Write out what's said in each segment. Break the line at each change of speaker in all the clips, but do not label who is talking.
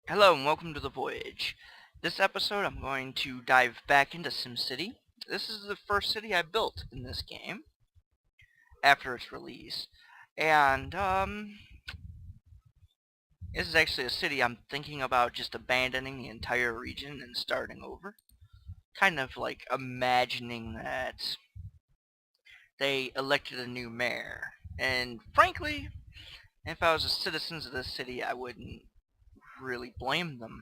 Hello and welcome to the Voyage. This episode I'm going to dive back into SimCity. This is the first city I built in this game after its release. And this is actually a city I'm thinking about just abandoning the entire region and starting over. Kind of like imagining that they elected a new mayor. And frankly, if I was a citizen of this city, I wouldn't really blame them.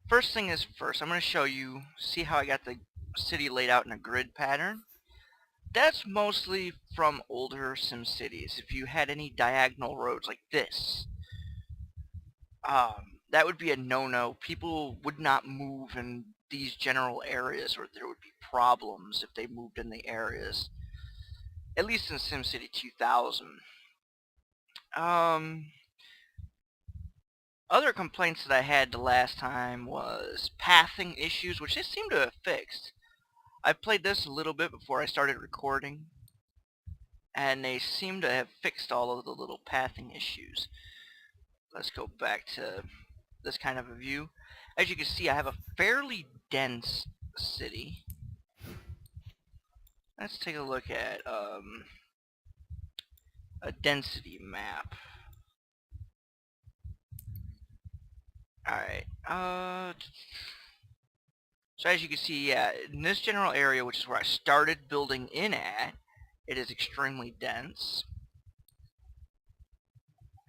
First thing is first, I'm going to show you, see how I got the city laid out in a grid pattern. That's mostly from older SimCities. If you had any diagonal roads like this, that would be a no-no. People would not move in these general areas, or there would be problems if they moved in the areas. At least in SimCity 2000. Um, Other complaints that I had the last time was pathing issues, which they seem to have fixed. I played this a little bit before I started recording, and they seem to have fixed all of the little pathing issues. Let's go back to this kind of a view. As you can see, I have a fairly dense city. Let's take a look at a density map. Alright, so as you can see, yeah, in this general area, which is where I started building in at, it is extremely dense.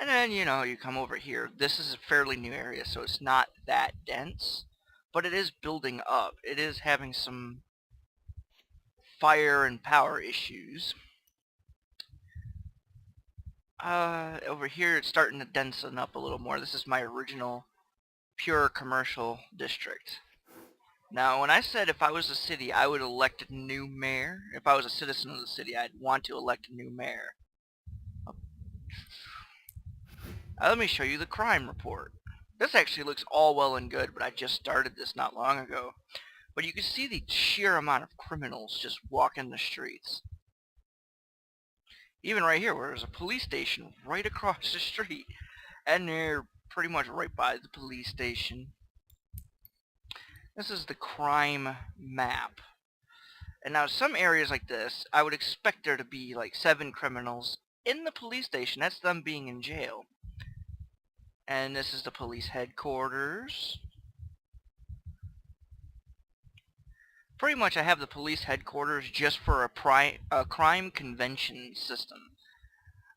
And then, you come over here. This is a fairly new area, so it's not that dense. But it is building up. It is having some fire and power issues. Over here it's starting to densen up a little more. This is my original pure commercial district. Now, when I said if I was a city, I would elect a new mayor. If I was a citizen of the city, I'd want to elect a new mayor. Let me show you the crime report. This actually looks all well and good, but I just started this not long ago. But you can see the sheer amount of criminals just walking the streets. Even right here, where there's a police station right across the street. And they're pretty much right by the police station. This is the crime map. And now some areas like this, I would expect there to be like 7 criminals in the police station. That's them being in jail. And this is the police headquarters. Pretty much I have the police headquarters just for a crime convention system.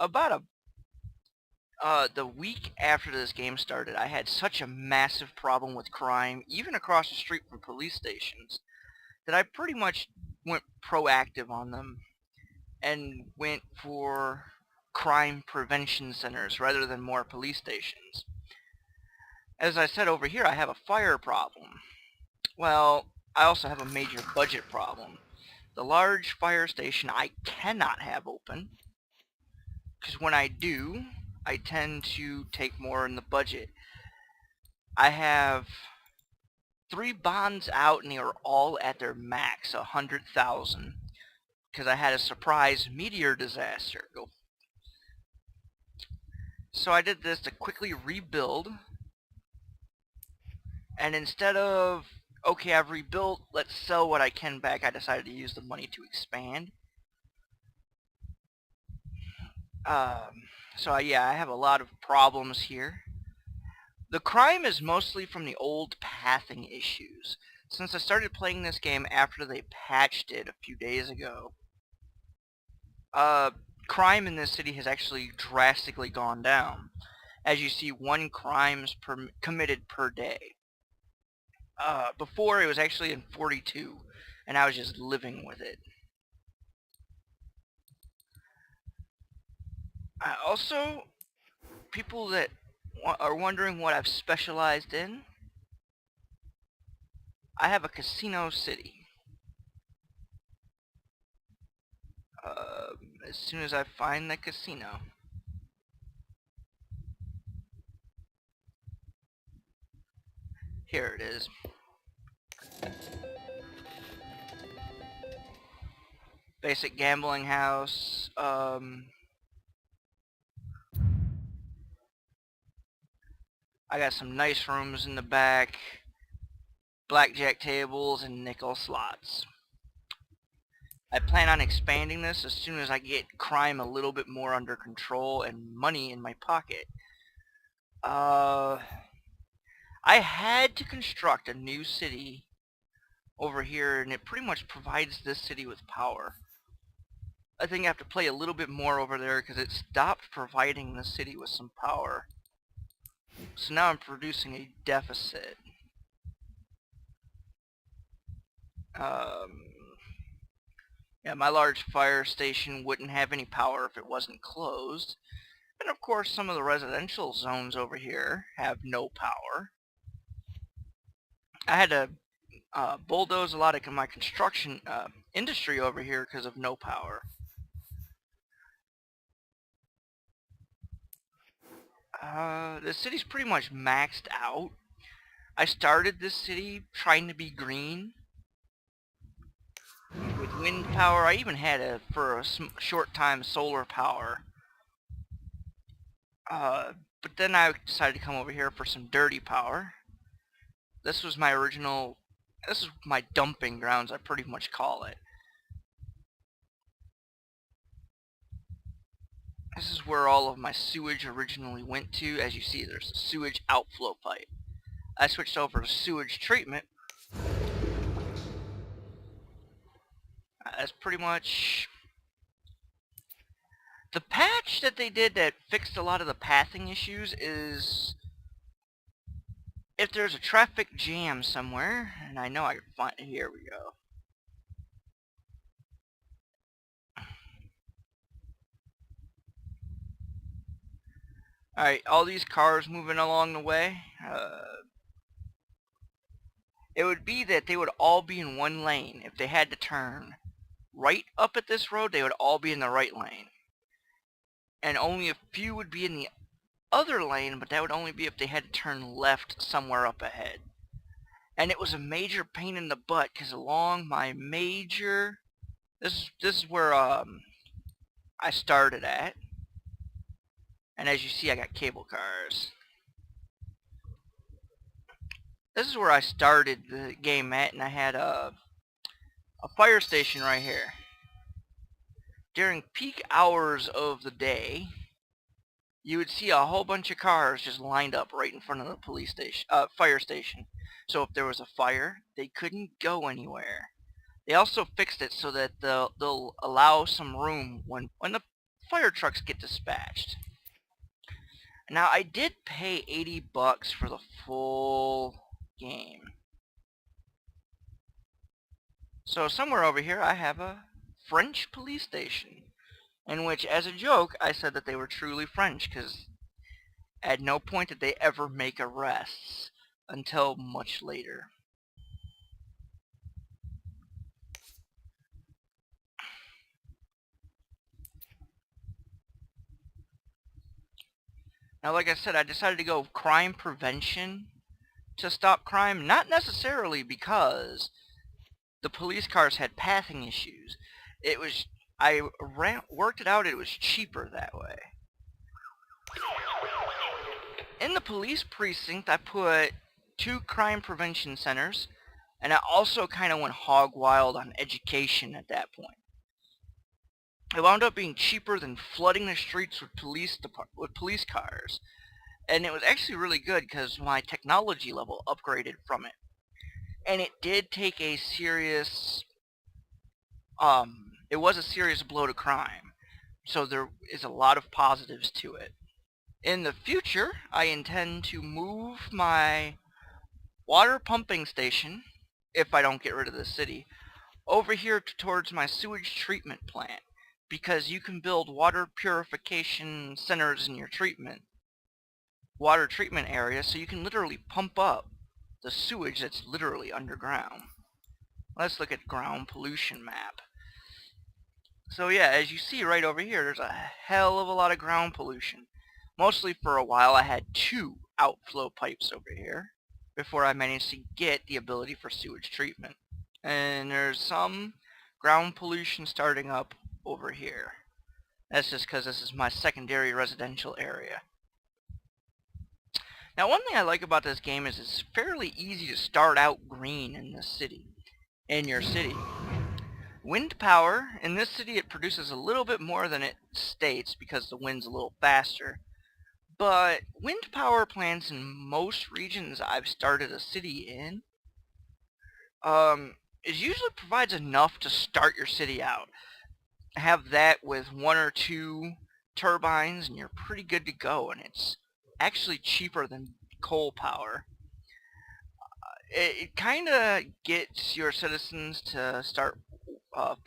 About the week after this game started, I had such a massive problem with crime, even across the street from police stations, that I pretty much went proactive on them and went for crime prevention centers rather than more police stations. As I said over here, I have a fire problem. Well, I also have a major budget problem. The large fire station I cannot have open, because when I do, I tend to take more in the budget. I have 3 bonds out and they are all at their max, 100,000, because I had a surprise meteor disaster. So I did this to quickly rebuild, and instead of, okay, I've rebuilt, let's sell what I can back, I decided to use the money to expand. So yeah, I have a lot of problems here. The crime is mostly from the old pathing issues. Since I started playing this game after they patched it a few days ago, crime in this city has actually drastically gone down. As you see, 1 crime committed per day. Before it was actually in 42, and I was just living with it. Also, people that are wondering what I've specialized in, I have a casino city. As soon as I find the casino. Here it is. Basic gambling house. I got some nice rooms in the back, blackjack tables, and nickel slots. I plan on expanding this as soon as I get crime a little bit more under control and money in my pocket. I had to construct a new city over here, and it pretty much provides this city with power. I think I have to play a little bit more over there because it stopped providing the city with some power. So now I'm producing a deficit. Yeah, my large fire station wouldn't have any power if it wasn't closed. And of course some of the residential zones over here have no power. I had to bulldoze a lot of my construction industry over here because of no power. The city's pretty much maxed out. I started this city trying to be green with wind power. I even had for a short time solar power. But then I decided to come over here for some dirty power. This was my original, this is my dumping grounds, I pretty much call it. This is where all of my sewage originally went to. As you see, there's a sewage outflow pipe. I switched over to sewage treatment. That's pretty much the patch that they did that fixed a lot of the pathing issues. Is if there's a traffic jam somewhere, and I know I can find it. Here we go. Alright, all these cars moving along the way, it would be that they would all be in one lane. If they had to turn right up at this road, they would all be in the right lane. And only a few would be in the other lane, but that would only be if they had to turn left somewhere up ahead. And it was a major pain in the butt, because along my major... This is where I started at. And as you see, I got cable cars. This is where I started the game at, and I had a fire station right here. During peak hours of the day, you would see a whole bunch of cars just lined up right in front of the police station, fire station. So if there was a fire, they couldn't go anywhere. They also fixed it so that they'll allow some room when the fire trucks get dispatched. Now I did pay $80 for the full game. So somewhere over here I have a French police station, in which, as a joke, I said that they were truly French, because at no point did they ever make arrests until much later. Now, like I said, I decided to go crime prevention to stop crime, not necessarily because the police cars had pathing issues. It was, I worked it out, it was cheaper that way. In the police precinct, I put 2 crime prevention centers, and I also kind of went hog wild on education at that point. It wound up being cheaper than flooding the streets with police cars, and it was actually really good because my technology level upgraded from it. And it did take a serious, it was a serious blow to crime, so there is a lot of positives to it. In the future, I intend to move my water pumping station, if I don't get rid of the city, over here towards my sewage treatment plant, because you can build water purification centers in your water treatment area, so you can literally pump up the sewage that's literally underground. Let's look at ground pollution map. So yeah, as you see right over here, there's a hell of a lot of ground pollution. Mostly for a while I had 2 outflow pipes over here before I managed to get the ability for sewage treatment. And there's some ground pollution starting up over here. That's just because this is my secondary residential area. Now, one thing I like about this game is it's fairly easy to start out green in this city, in your city. Wind power, in this city it produces a little bit more than it states because the wind's a little faster. But wind power plants in most regions I've started a city in, it usually provides enough to start your city out. Have that with 1 or 2 turbines and you're pretty good to go, and it's actually cheaper than coal power. It kind of gets your citizens to start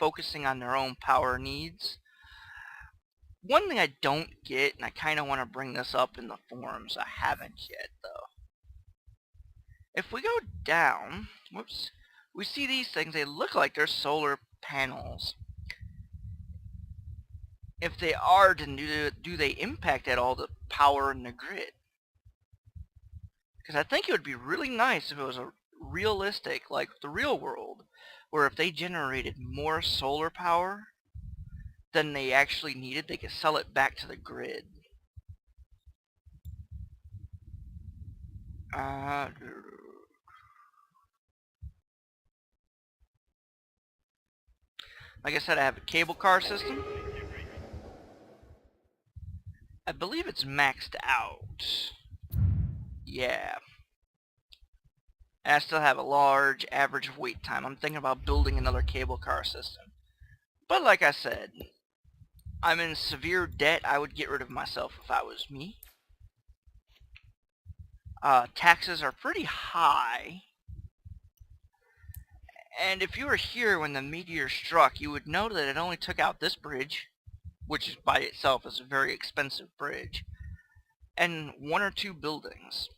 focusing on their own power needs. One thing I don't get, and I kind of want to bring this up in the forums, I haven't yet though. If we go down, whoops, we see these things. They look like they're solar panels. If they are, then do they impact at all the power in the grid? Because I think it would be really nice if it was a realistic, like the real world, where if they generated more solar power than they actually needed, they could sell it back to the grid. Like I said, I have a cable car system. I believe it's maxed out. Yeah. And I still have a large average wait time. I'm thinking about building another cable car system. But like I said, I'm in severe debt. I would get rid of myself if I was me. Taxes are pretty high. And if you were here when the meteor struck, you would know that it only took out this bridge, which by itself is a very expensive bridge, and 1 or 2 buildings.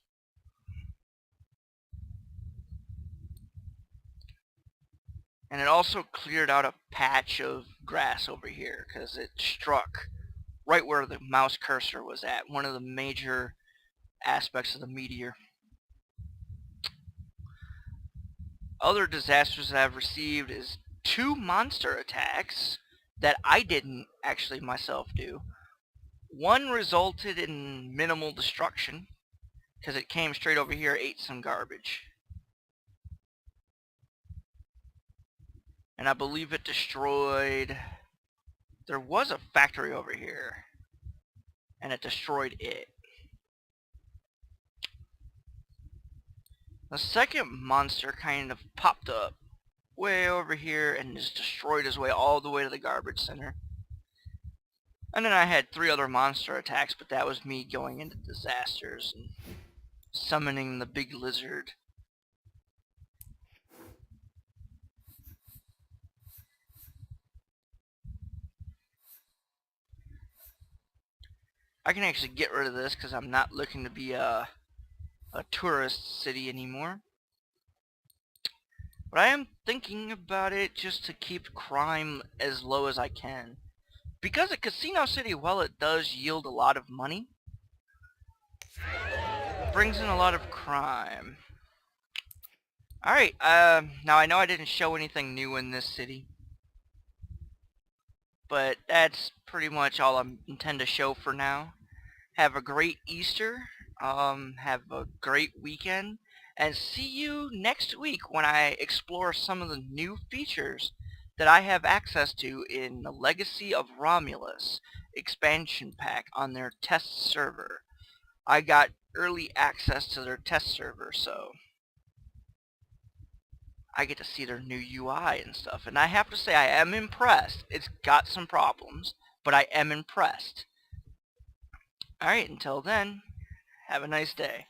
And it also cleared out a patch of grass over here because it struck right where the mouse cursor was at, one of the major aspects of the meteor. Other disasters that I've received is 2 monster attacks that I didn't actually myself do. One resulted in minimal destruction because it came straight over here, ate some garbage. And I believe it destroyed... There was a factory over here, and it destroyed it. The second monster kind of popped up way over here and just destroyed his way all the way to the garbage center. And then I had 3 other monster attacks, but that was me going into disasters and summoning the big lizard. I can actually get rid of this because I'm not looking to be a tourist city anymore. But I am thinking about it just to keep crime as low as I can. Because at Casino City, while it does yield a lot of money, it brings in a lot of crime. Alright, now I know I didn't show anything new in this city, but that's pretty much all I intend to show for now. Have a great Easter, have a great weekend, and see you next week when I explore some of the new features that I have access to in the Legacy of Romulus expansion pack on their test server. I got early access to their test server, so I get to see their new UI and stuff, and I have to say I am impressed. It's got some problems, but I am impressed. Alright, until then, have a nice day.